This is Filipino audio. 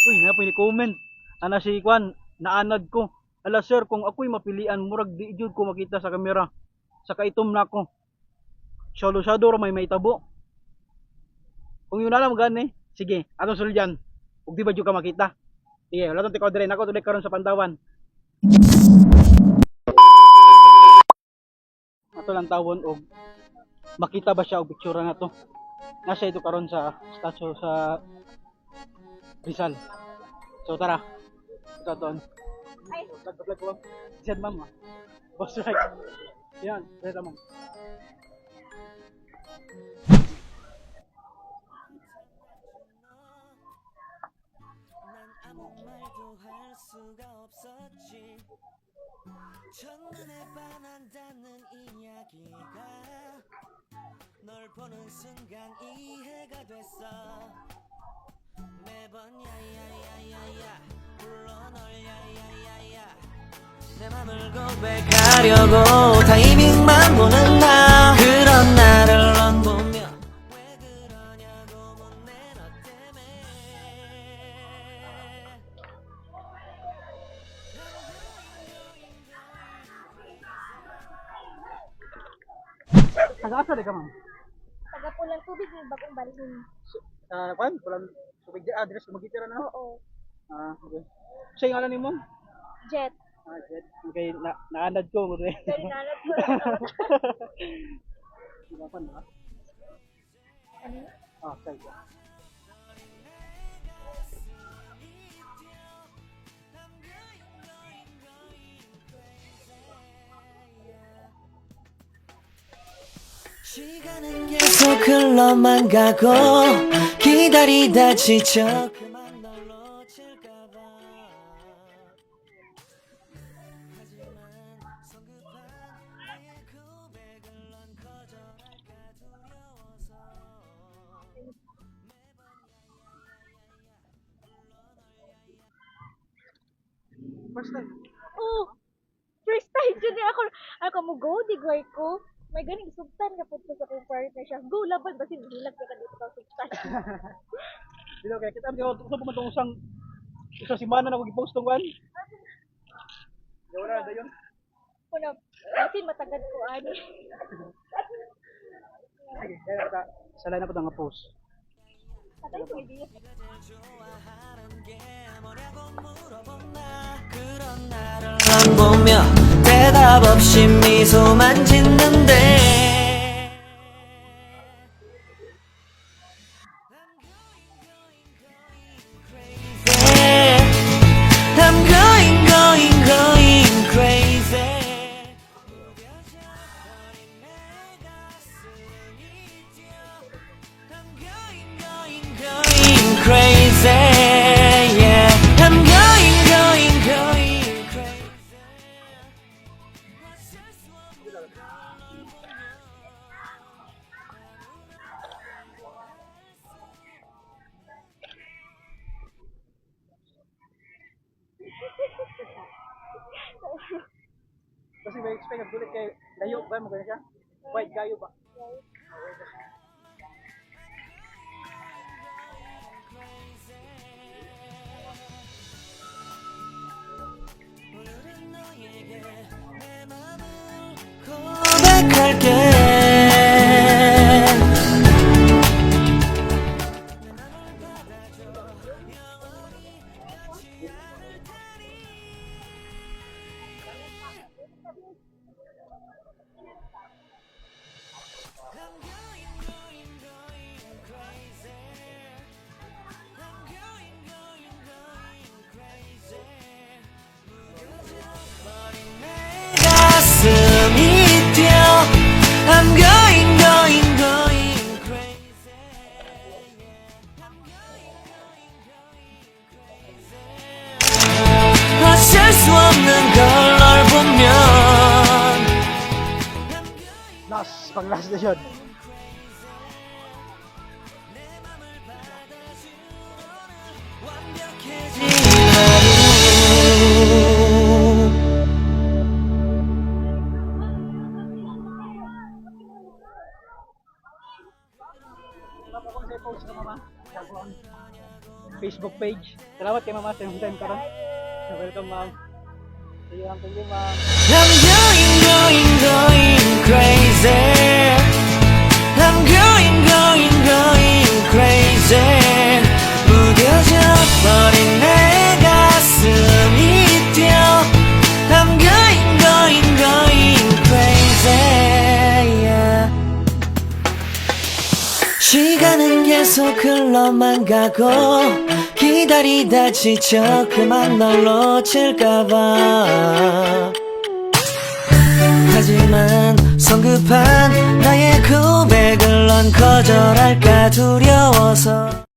Uy, na pa comment. Ana si Kwan, naanad ko. Ala sir, kung ako'y mapilian, murag di jud ko makita sa kamera. Sa kaitom na ko. Syado ra may maitabo. Kung yun na lang gani, sige, atong sulyan. Ug di ba jud ka makita? Sige, wala tong tikaw dire nako tuloy karon sa Pantawan. Ato lang tawon og makita ba siya og picture na to. Nasa ito karon sa statue sa Rizal. So tara. Ito to. Ay, nagpa-vlog ko. Diyan mama. Boss right. Yan, dito ma'am. 첫눈에 반한다는 이야기가 널 보는 순간 이해가 됐어 매번 야야야야야 불러 널 야야야야 내 맘을 고백하려고 타이밍만 보는 나 그런 나를 넌 보며 왜 그러냐고 묻네 너 때문에 Taga-asa di ka, ma'am? Taga Pulang Tubig ng Bagong Balhin. Kwan? Pulang tubig di address kumagitira na? Oo. Okay. Siya yung alam ni mo? Jet. Jet. Okay, naanad ko. Very nalat ko lang. Hirapan ba? Ano? Sige. 시간은 계속 흘러만 가고 기다리다 지쳐 그만 널 놓칠까봐 하지만 성급한 나의 고백을 넌 거절할까 두려워서 First time? Oh! First time dyan ako. Ako mo go, di goy ko. May ganing subtan ka po sa kong partner siya. Go, laban ba hilag ka dito sa subtan. Dilo kaya kita mo gusto pa man tong isang semana na ko gi-post tong kan. Wala dayon. Kuna, asin matagad ko ani. Sige, kaya ta salay na ko nga post. Patay ko idea. 안 보며 대답 없이 미소만 짓는데 I'm going crazy going crazy yeah I'm going crazy Kasi may expect ang gulit kay layo ba mo ganyan siya? White gayo ba? 고백할게 가슴이 뛰어 I'm going crazy 어쩔 수 없는 걸 널 보면 Last, pang last na yun Facebook Facebook page. Salamat kay mama sa yung time karon. Welcome ma'am. Thank you ma'am. I'm going crazy. I'm going crazy. 무뎌져 버린 내 가슴이 뛰어. I'm going crazy. Yeah. 시간은 계속 흘러만 가고 기다리다 지쳐 그만 널 놓칠까봐. 하지만 성급한 나의 고백을 넌 거절할까 두려워서